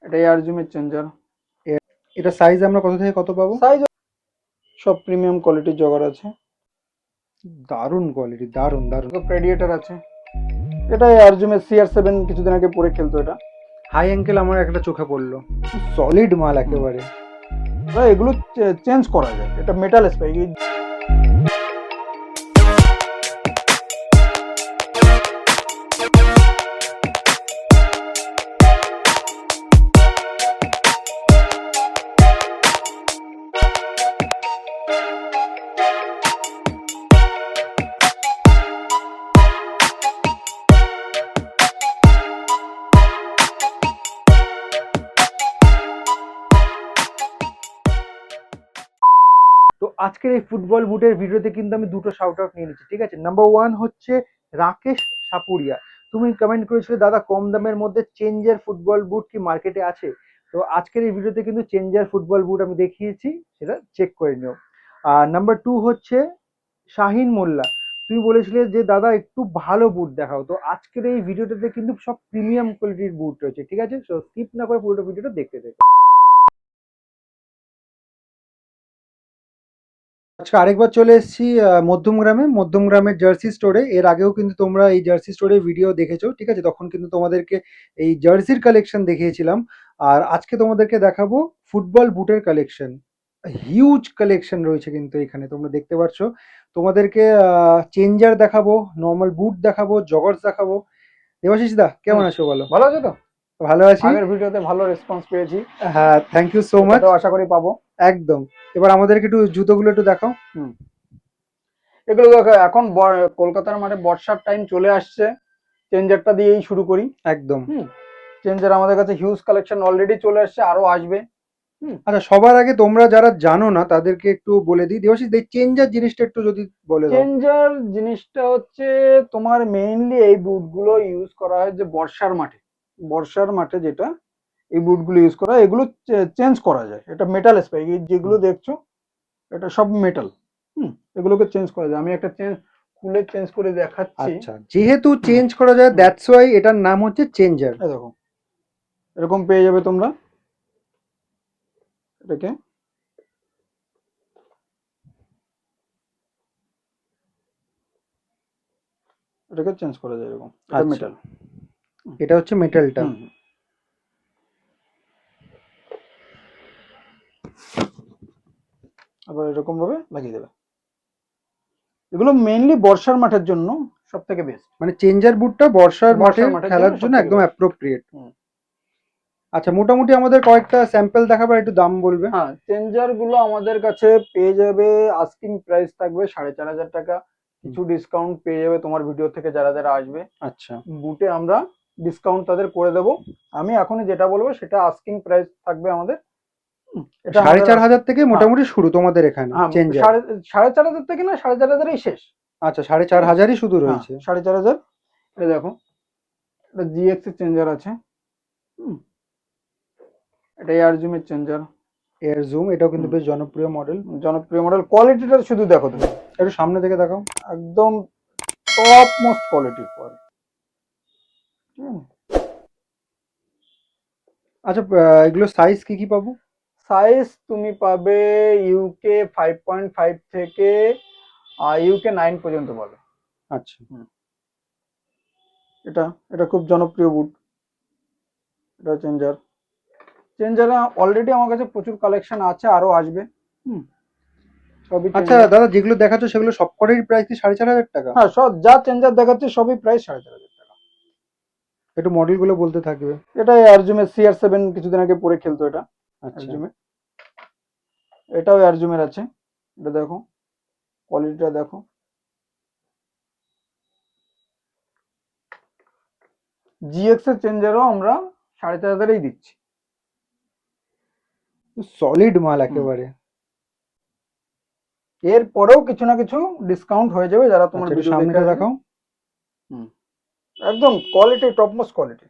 এটা air জুমের changer. এটা size আমরা কত থেকে কত পাবো? সাইজ সব প্রিমিয়াম কোয়ালিটির জগার আছে। দারুণ কোয়ালিটি, দারুণ দারুণ। প্রেডিয়েটর আছে। এটা এয়ার জুমের CR7 কিছুদিন আগে পরে খেলতো। এটা হাই অ্যাঙ্কেল আমার একটা চোখে পড়লো, সলিড মাল একেবারে। এগুলো চেঞ্জ করা যায়, এটা মেটাল স্পাইক। তো আজকের এই ফুটবল বুটের ভিডিওতে কিন্তু আমি দুটো শাউট আউট নিয়ে নিচ্ছি, ঠিক আছে। নাম্বার ওয়ান হচ্ছে রাকেশ সাপুরিয়া। তুমি কমেন্ট করেছিলে দাদা কম দামের মধ্যে চেঞ্জার ফুটবল বুট কি মার্কেটে আছে। তো আজকের এই ভিডিওতে কিন্তু চেঞ্জার ফুটবল বুট আমি দেখিয়েছি, সেটা চেক করে নিও। আর নাম্বার টু হচ্ছে শাহিন মোল্লা। তুমি বলেছিলে যে দাদা একটু ভালো বুট দেখাও, তো আজকের এই ভিডিওটাতে কিন্তু সব প্রিমিয়াম কোয়ালিটির বুট রয়েছে, ঠিক আছে। সো স্কিপ না করে পুরো ভিডিওটা দেখতে দেখো। আজকে আরেকবার চলে এসেছি মধ্যমগ্রামের জার্সি স্টোরে। এর আগেও কিন্তু তোমরা এই জার্সি স্টোরে ভিডিও দেখেছো, ঠিক আছে। তখন কিন্তু তোমাদেরকে এই জার্সির কালেকশন দেখিয়েছিলাম। আর আজকে তোমাদেরকে দেখাবো ফুটবল বুটের কালেকশন। হিউজ কালেকশন রয়েছে কিন্তু এখানে, তোমরা দেখতে পাচ্ছ। তোমাদেরকে চেঞ্জার দেখাবো, নর্মাল বুট দেখাবো, জগার্স দেখাবো। দেবাশিস দা কেমন আছো বলো? ভালো আছে তো? ভালো আছি। আগের ভিডিওতে ভালো রেসপন্স পেয়েছি। হ্যাঁ, থ্যাংক ইউ সো মাচ। এটাও আশা করি পাবো। একদম। এবার আমাদেরকে একটু জুতোগুলো একটু দেখাও। এগুলো দেখো, এখন কলকাতার মাঠে বর্ষার টাইম চলে আসছে। চেঞ্জারটা দিয়েই শুরু করি। একদম। চেঞ্জার আমাদের কাছে হিউজ কালেকশন অলরেডি চলে আসছে, আরো আসবে। আচ্ছা, সবার আগে তোমরা যারা জানো না তাদেরকে একটু বলে দিই। দেবাশিস এই চেঞ্জার জিনিসটা একটু যদি বলে দাও। চেঞ্জার জিনিসটা হচ্ছে তোমার মেইনলি এই বুটগুলো ইউজ করা হয় যে বর্ষার মাঠে যেটা এই বুটগুলো ইউজ করা হয়, এগুলো চেঞ্জ করা যায়। এটা মেটাল স্পাইক, যেগুলো দেখছো এটা সব মেটাল। এগুলোকে চেঞ্জ করা যায়। আমি একটা খুলে চেঞ্জ করে দেখাচ্ছি। আচ্ছা, যেহেতু চেঞ্জ করা যায় দ্যাটস ওয়াই এটার নাম হচ্ছে চেঞ্জার। এই দেখো, এরকম পেয়ে যাবে তোমরা। এটাকে চেঞ্জ করা যায় এরকম। এটা আচ্ছা, মেটাল। এটা হচ্ছে মেটালটা। আবার এরকম ভাবে লাগিয়ে দেবে। এগুলো মেইনলি বর্ষার মাঠের জন্য সব থেকে বেস্ট। মানে চেঞ্জার বুটটা বর্ষার মাঠে মাঠের খেলার জন্য জন্য সবথেকে একদম best। অ্যাপ্রোপ্রিয়েট। আচ্ছা, মোটামুটি আমাদের কয়েকটা স্যাম্পল দেখাবার, একটু দাম বলবে? হ্যাঁ, চেঞ্জার গুলো আমাদের কাছে পেয়ে যাবে, আস্কিং প্রাইস থাকবে 4,500 টাকা। কিছু ডিসকাউন্ট পেয়ে যাবে তোমার ভিডিও থেকে যারা যারা আসবে। আচ্ছা, বুটে আমরা ডিসকাউন্ট তাদের করে দেবো। আমি এখনই যেটা বলবো সেটা আস্কিং প্রাইস থাকবে আমাদের। এটা আমাদের 4,500 থেকে হ্যাঁ, মোটামুটি শুরু তোমাদের এখানে হ্যাঁ, চেঞ্জার? 4,500 থেকে না, 4,500 শেষ। আচ্ছা, 4,500ই শুধু হ্যাঁ, রয়েছে। 4,500। এটা দেখো, এটা GX এর চেঞ্জার আছে। এটা এয়ার জুমের চেঞ্জার। এয়ার জুম, এটাও কিন্তু বেশ জনপ্রিয় মডেল। জনপ্রিয় মডেল। কোয়ালিটিটা শুধু দেখো তুমি, একটু সামনে থেকে দেখাও। একদম টপ মোস্ট কোয়ালিটির পরে। আচ্ছা, এগুলো সাইজ কি কি পাবো? সাইজ তুমি পাবে ইউকে 5.5 থেকে ইউকে 9 পর্যন্ত পাবে। আচ্ছা, এটা এটা খুব জনপ্রিয় বুট। এটা চেঞ্জার অলরেডি আমার কাছে প্রচুর কালেকশন আছে, আরো আসবে। সবই আচ্ছা চেঞ্জার। দাদা, যেগুলো দেখাচ্ছ সেগুলো সবকটারই প্রাইস কি 4,500 টাকা? হ্যাঁ, সব যা চেঞ্জার দেখাচ্ছে সবই প্রাইস 4,500 টাকা। একটু মডেলগুলো বলতে থাকবে। এটা আরজুমের CR7 কিছুদিন আগে পরে খেলতো। এটা আচ্ছা, আরজুমের। এটাও আরজুমের আছে। এটা দেখো, কোয়ালিটিটা দেখো। GX এর চেঞ্জারও আমরা 4,500 দিচ্ছি। সলিড মাল একেবারে। এর পরেও কিছু না কিছু ডিসকাউন্ট হয়ে যাবে যারা তোমার আচ্ছা, একটু ভিডিও দেখে সামনেটা আসবে। দেখাও। একদম কোয়ালিটি, টপ মোস্ট কোয়ালিটি।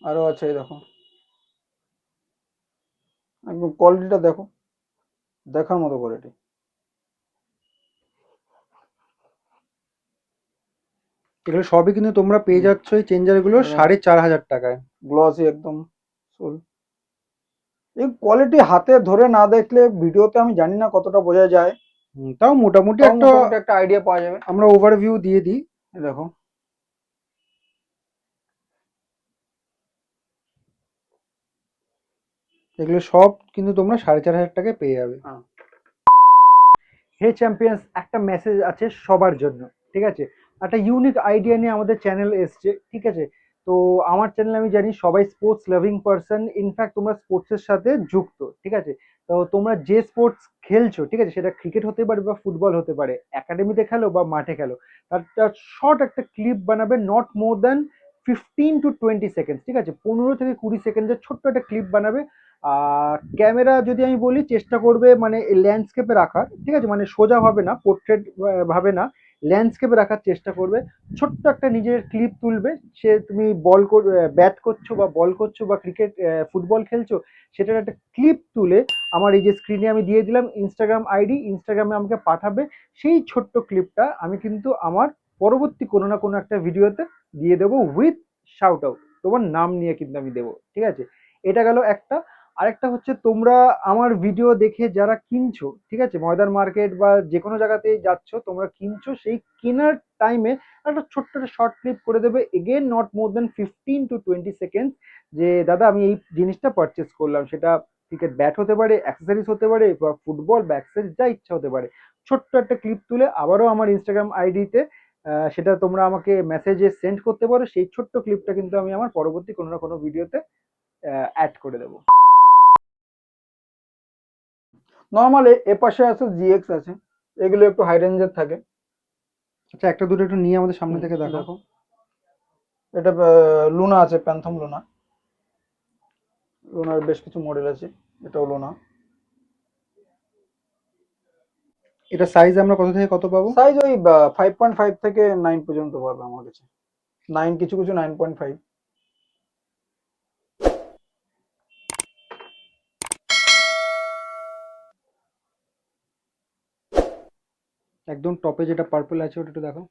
আরো আছে, এই দেখো, একদম কোয়ালিটিটা দেখো, দেখার মতো কোয়ালিটি। এগুলো সবই কিন্তু তোমরা পেয়ে যাচ্ছ এই চেঞ্জার গুলো একদম। 4,500 টাকায়। গ্লসি একদম সোল। এই কোয়ালিটি হাতে ধরে না দেখলে ভিডিওতে আমি জানি না কতটা বোঝা যায়, তাও মোটামুটি তাও একটা মোটামুটি একটা আইডিয়া পাওয়া যাবে। আমরা ওভারভিউ দিয়ে দিই। এই দেখো, এগুলো সব কিন্তু তোমরা 4,500 টাকায় পেয়ে যাবে। হ্যাঁ। হে চ্যাম্পিয়ন্স, একটা মেসেজ আছে সবার জন্য, ঠিক আছে? একটা ইউনিক আইডিয়া নিয়ে আমাদের চ্যানেল এসছে, ঠিক আছে? তো আমার চ্যানেল আমি জানি সবাই স্পোর্টস লাভিং পারসন, ইনফ্যাক্ট তোমরা স্পোর্টসের সাথে যুক্ত, ঠিক আছে? তো তোমরা যে স্পোর্টস খেলছো, ঠিক আছে, সেটা ক্রিকেট হতে পারে বা ফুটবল হতে পারে, একাডেমিতে খেলো বা মাঠে খেলো, তার শর্ট একটা ক্লিপ বানাবে, not more than 15 to 20 seconds, ঠিক আছে? 15 থেকে 20 সেকেন্ডের ছোট্ট একটা ক্লিপ বানাবে। আর ক্যামেরা যদি আমি বলি, চেষ্টা করবে মানে ল্যান্ডস্কেপে রাখার, ঠিক আছে? মানে সোজা ভাবে না, পোর্ট্রেট ভাবে না, ল্যান্ডস্কেপে রাখার চেষ্টা করবে। ছোট্ট একটা নিজের ক্লিপ তুলবে, সে তুমি ব্যাট করছো বা বল করছো বা ক্রিকেট ফুটবল খেলছো, সেটার একটা ক্লিপ তুলে আমার এই যে স্ক্রিনে আমি দিয়ে দিলাম ইনস্টাগ্রাম আইডি, ইনস্টাগ্রামে আমাকে পাঠাবে। সেই ছোট্ট ক্লিপটা আমি কিন্তু আমার পরবর্তী কোনো না কোনো একটা ভিডিওতে দিয়ে দেবো উইথ শাউট আউট, তোমার নাম নিয়ে কিন্তু আমি দেবো, ঠিক আছে? এটা গেল একটা। আরেকটা হচ্ছে, তোমরা আমার ভিডিও দেখে যারা কিনছো, ঠিক আছে, ময়দান মার্কেট বা যে কোনো জায়গাতে যাচ্ছ, তোমরা কিনছো, সেই কেনার টাইমে একটা ছোট্ট একটা শর্ট ক্লিপ করে দেবে, again not more than 15 to 20 second, যে দাদা আমি এই জিনিসটা পারচেস করলাম, সেটা ক্রিকেট ব্যাট হতে পারে, অ্যাক্সেসরিজ হতে পারে, বা ফুটবল বা অ্যাক্সেসরিজ যা ইচ্ছা হতে পারে। ছোট্ট একটা ক্লিপ তুলে আবারও আমার ইনস্টাগ্রাম আইডিতে সেটা তোমরা আমাকে মেসেজে সেন্ড করতে পারো, সেই ছোট্ট ক্লিপটা কিন্তু আমি আমার পরবর্তী কোনো না কোনো ভিডিওতে অ্যাড করে দেবো। নর্মালি এ পাশে আছে জিএক্স আছে, এগুলো একটু হাই রেঞ্জের থাকে। আচ্ছা, একটা দুটো একটু নিয়ে আমাদের সামনে হুম, থেকে দেখো। দেখো, এটা লুনা আছে, প্যান্থম লুনা। লুনার বেশ কিছু মডেল আছে, এটাও লুনা। এটা সাইজ আমরা কত থেকে কত পাবো? সাইজ ওই 5.5 থেকে 9 পর্যন্ত পাবে আমার কাছে। 9, কিছু কিছু 9.5। একদম টপে যেটা পার্পল আছে ওটা একটু দেখো।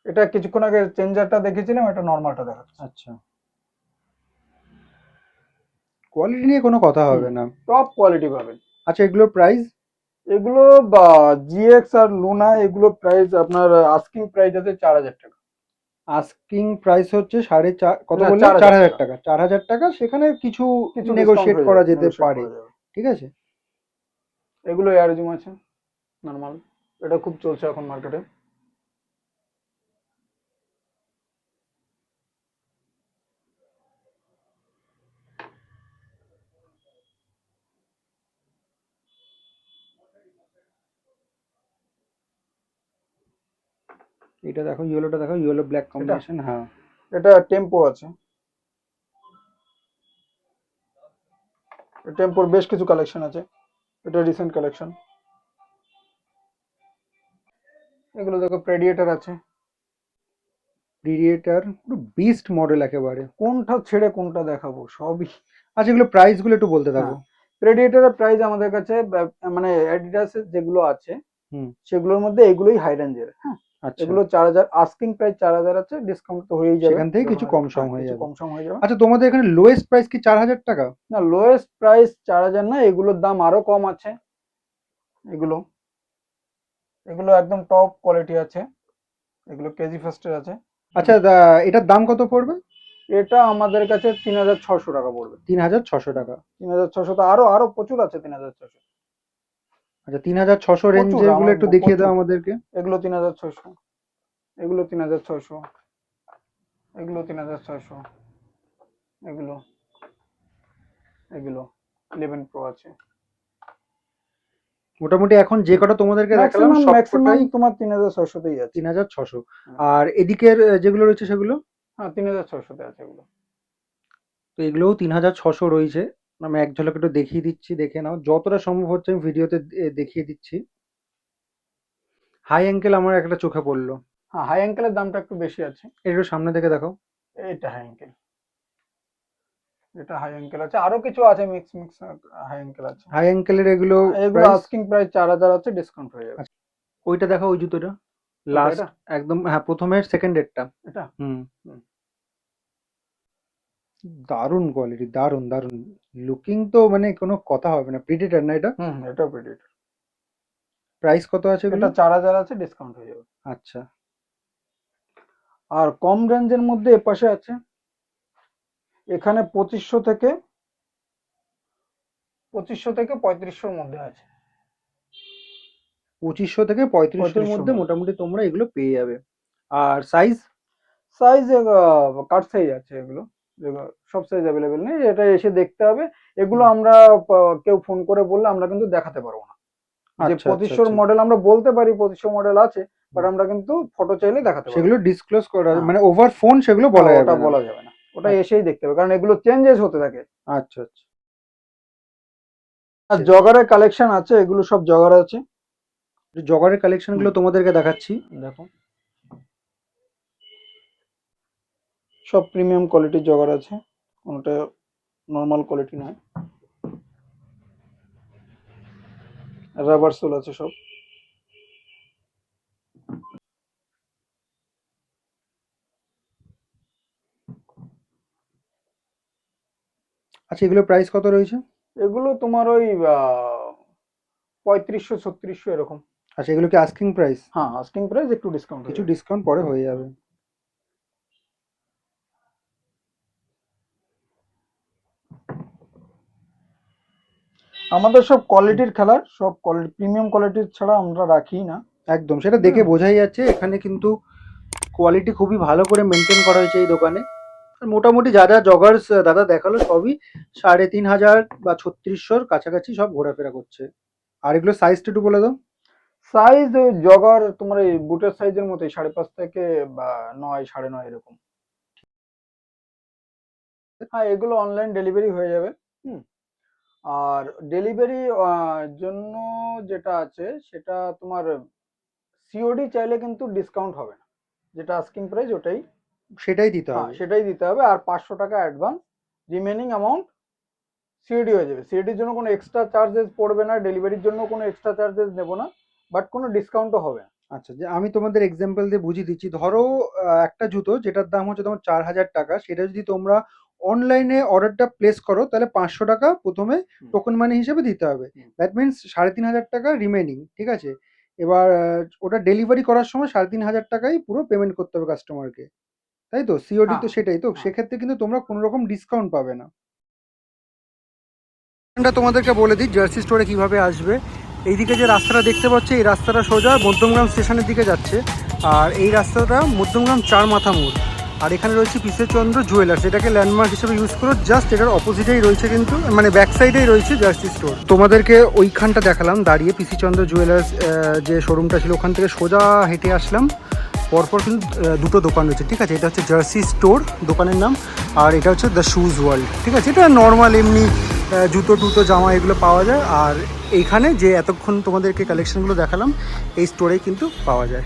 এটা কিছুক্ষণ আগে চেঞ্জারটা দেখেছিলাম, এটা নর্মালটা দেখাচ্ছি। আচ্ছা, কোয়ালিটি নিয়ে কোনো কথা হবে না। টপ কোয়ালিটি পাবেন। আচ্ছা, এগুলোর প্রাইস? এগুলো বা জিএক্স আর লুনা, এগুলো প্রাইস আপনার আস্কিং প্রাইস আছে 4,000 টাকা। আস্কিং প্রাইস হচ্ছে 4.5, কত না, বললেন? 4,000 4,000 টাকা। টাকা। 4,000 টাকা, সেখানে কিছু কিছু ডিসকাউন্ট নেগোশিয়েট হয়ে করা যাবে, যেতে নেগোশিয়েট পারে, করা যাবে। ঠিক আছে? এগুলো এয়ারজুম আছে, নর্মাল। এটা খুব চলছে এখন মার্কেটে। এটা দেখো, ইয়েলোটা দেখো, ইয়েলো ব্ল্যাক এটা কম্বিনেশন, হ্যাঁ। এটা টেম্পো আছে, টেম্পোর বেশ কিছু কালেকশন আছে, এটা রিসেন্ট কালেকশন। এগুলো দেখো, প্রেডিয়েটর আছে। প্রিডিয়েটার পুরো বিস্ট মডেল একেবারে। কোনটা ছেড়ে কোনটা দেখাবো, সবই। আচ্ছা, এগুলো প্রাইস গুলো একটু বলতে থাকো। হ্যাঁ, প্রেডিয়েটরের প্রাইস আমাদের কাছে মানে অ্যাডিডাসের যেগুলো আছে হুম। সেগুলোর মধ্যে এগুলোই হাই রেঞ্জের। হ্যাঁ, আচ্ছা, এগুলো 4,000, আস্কিং প্রাইস 4,000 আছে, ডিসকাউন্ট তো হয়েই যাবে সেখান থেকে যখন কিছু আসবে। কম সম হ্যাঁ, হয়ে কিছু যাবে। কম সম হয়ে যাবে। আচ্ছা, তোমাদের এখানে লোয়েস্ট প্রাইস কি 4,000 টাকা? না, লোয়েস্ট প্রাইস 4,000 না, এগুলোর দাম আরো কম আছে। এগুলো এগুলো একদম টপ কোয়ালিটি আছে, এগুলো কেজি ফার্স্টের আছে। আচ্ছা, এটার দাম কত পড়বে? এটা আমাদের কাছে 3,600 টাকা পড়বে। 3,600 টাকা। 3,600, তো আরো আরো প্রচুর আছে 3,600। আচ্ছা, 3,600 প্রচুর, রেঞ্জের গুলো আমার একটু দেখিয়ে প্রচুর। দাও আমাদেরকে। এগুলো 3,600, এগুলো 3,600, এগুলো 3,600, এগুলো এগুলো 11 প্রো আছে। মোটামুটি এখন যে কটা তোমাদেরকে দেখালাম ম্যাক্সিমাম ম্যাক্সিমাম সবকটাই তোমার 3,600তেই আছে। 3,600। হ্যাঁ। আর এদিকের যেগুলো রয়েছে সেগুলো? হ্যাঁ, 3,600তে আছে এগুলো। তো এগুলোও 3,600 রয়েছে। আমি এক ঝলক একটু দেখিয়ে দিচ্ছি, দেখে নাও, যতটা সম্ভব হচ্ছে আমি ভিডিওতে দেখিয়ে দিচ্ছি। হাই অ্যাঙ্কেল আমার একটা চোখে পড়লো। হ্যাঁ, হাই অ্যাঙ্কেলের দামটা একটু বেশি আছে। একটু সামনে থেকে দেখো। এটা হাই অ্যাঙ্কেল, এটা হাই অ্যাঙ্কেল আছে, আরো কিছু আছে, মিক্স মিক্স হাই অ্যাঙ্কেল আছে। হাই অ্যাঙ্কেলের এগুলো এগুলো প্রাইস? আস্কিং প্রাইস 4,000 আছে, ডিসকাউন্ট হয়ে যাবে। আচ্ছা, ওইটা দেখো, ওই জুতোটা। লাস্ট এটা? একদম, হ্যাঁ, প্রথমের সেকেন্ডেরটা। এটা হুম। হুম। দারুণ কোয়ালিটি, দারুণ দারুণ। লুকিং তো মানে কোনো কথা হবে না, প্রিডেটর না এটা? হুম, এটা প্রেডিটর। প্রাইস কত আছে এগুলো? এটা 4000 আছে, ডিসকাউন্ট হয়ে যাবে। আচ্ছা। আর কম রেঞ্জের মধ্যে এপাশে আছে, এখানে 2500 থেকে 3500-র মধ্যে আছে। 2500 থেকে 3500-র 3500-র মধ্যে মধ্যে মোটামুটি তোমরা এগুলো পেয়ে যাবে। আর সাইজ? সাইজ কাট সাইজ আছে এগুলো, যেগুলো সব সাইজ অ্যাভেলেবেল নেই, এটা এসে দেখতে হবে। এগুলো আমরা কেউ ফোন করে বললে আমরা কিন্তু দেখাতে পারবো না। যে আচ্ছা আচ্ছা 2500-র আচ্ছা। মডেল আমরা বলতে পারি 2500 মডেল আছে, বাট আমরা কিন্তু ফটো চাইলে দেখাতে পারবো সেগুলো না। ডিসক্লোজ করা হ্যাঁ, মানে ওভার ফোন সেগুলো হ্যাঁ, বলা ওটা যাবে না। বলা যাবে না, ওটা আচ্ছা এসেই দেখতে হবে, কারণ এগুলো চেঞ্জেস হতে থাকে। আচ্ছা আচ্ছা। আর জগারের কালেকশন আছে, এগুলো সব জগার আছে। জগারের কালেকশন গুলো হুম, তোমাদেরকে দেখাচ্ছি। দেখো সব প্রিমিয়াম কোয়ালিটির জগার আছে, কোনটা নর্মাল কোয়ালিটি নয়। রাবার সোল আছে সব। আচ্ছা, এগুলো প্রাইস কত রয়েছে? এগুলো তোমার ওই 3500-3600 এরকম। আচ্ছা, এগুলো কি আস্কিং প্রাইস? হ্যাঁ, আস্কিং প্রাইস, একটু ডিসকাউন্ট হয়ে কিছু যাবে। ডিসকাউন্ট পরে হয়ে যাবে। আমাদের সব কোয়ালিটির খেলার, সব কোয়ালিটি প্রিমিয়াম কোয়ালিটির ছাড়া আমরা রাখি না। একদম, সেটা দেখে বোঝাই যাচ্ছে এখানে কিন্তু কোয়ালিটি খুবই ভালো করে মেনটেন করা হয়েছে এই দোকানে। আর মোটামুটি যা যা জগার্স দাদা দেখালো সবই 3500 বা 3600-র কাছাকাছি সব ঘোরাফেরা করছে। আর এগুলো সাইজটা একটু বলে দাও। সাইজ ওই জগার তোমার এই বুটের সাইজের মতোই, 5.5 থেকে বা 9, 9.5 এরকম। হ্যাঁ, এগুলো অনলাইন ডেলিভারি হয়ে যাবে। হুম। আর ডেলিভারি জন্য যেটা আছে সেটা তোমার সিওডি চাইলে কিন্তু ডিসকাউন্ট হবে না, যেটা আস্কিং প্রাইস ওটাই। সেটাই দিতে হ্যাঁ, হবে। সেটাই দিতে হবে। আর 500 টাকা অ্যাডভান্স, রিমেনিং অ্যামাউন্ট সিওডি হয়ে যাবে। সিওডির জন্য কোনো এক্সট্রা চার্জেস পড়বে না, ডেলিভারির জন্য কোনো এক্সট্রা চার্জেস নেব না, বাট কোনো ডিসকাউন্টও হবে না। আচ্ছা, যে আমি তোমাদের এক্সাম্পল দিয়ে বুঝিয়ে দিচ্ছি। ধরো একটা জুতো যেটার দাম হচ্ছে তোমার 4000 টাকা, সেটা যদি তোমরা অনলাইনে অর্ডারটা প্লেস করো তাহলে 500 টাকা প্রথমে হুম, টোকেন মানি হিসেবে দিতে হবে। হুম। দ্যাট মিনস 3500 টাকা রিমেনিং, ঠিক আছে? এবার ওটা ডেলিভারি করার সময় 3500 টাকাই পুরো পেমেন্ট করতে হবে কাস্টমারকে, তাই তো? সিওডি হ্যাঁ, তো সেটাই তো, হ্যাঁ। সেক্ষেত্রে কিন্তু তোমরা কোনো রকম ডিসকাউন্ট পাবে না। এটা তোমাদেরকে বলে দিই জার্সি স্টোরে কিভাবে আসবে। এইদিকে যে রাস্তাটা দেখতে পাচ্ছ, এই রাস্তাটা সোজা মধ্যমগ্রাম স্টেশনের দিকে যাচ্ছে। আর এই রাস্তাটা মধ্যমগ্রাম 4 মাথা মোড়। আর এখানে রয়েছে পিসেচন্দ্র জুয়েলার্স, এটাকে ল্যান্ডমার্ক হিসেবে ইউজ করো। জাস্ট এটার অপোজিটেই রয়েছে কিন্তু, মানে ব্যাক সাইডেই রয়েছে জার্সি স্টোর। তোমাদেরকে ওইখানটা দেখালাম দাঁড়িয়ে, পিসিচন্দ্র জুয়েলার্স যে শোরুমটা ছিল ওখান থেকে সোজা হেঁটে আসলাম। পরপর কিন্তু দুটো দোকান রয়েছে, ঠিক আছে? এটা হচ্ছে জার্সি স্টোর দোকানের নাম, আর এটা হচ্ছে দ্য শুজ ওয়ার্ল্ড, ঠিক আছে? এটা নর্মাল এমনি জুতো টুতো জামা এগুলো পাওয়া যায়। আর এইখানে যে এতক্ষণ তোমাদেরকে কালেকশনগুলো দেখালাম এই স্টোরেই কিন্তু পাওয়া যায়।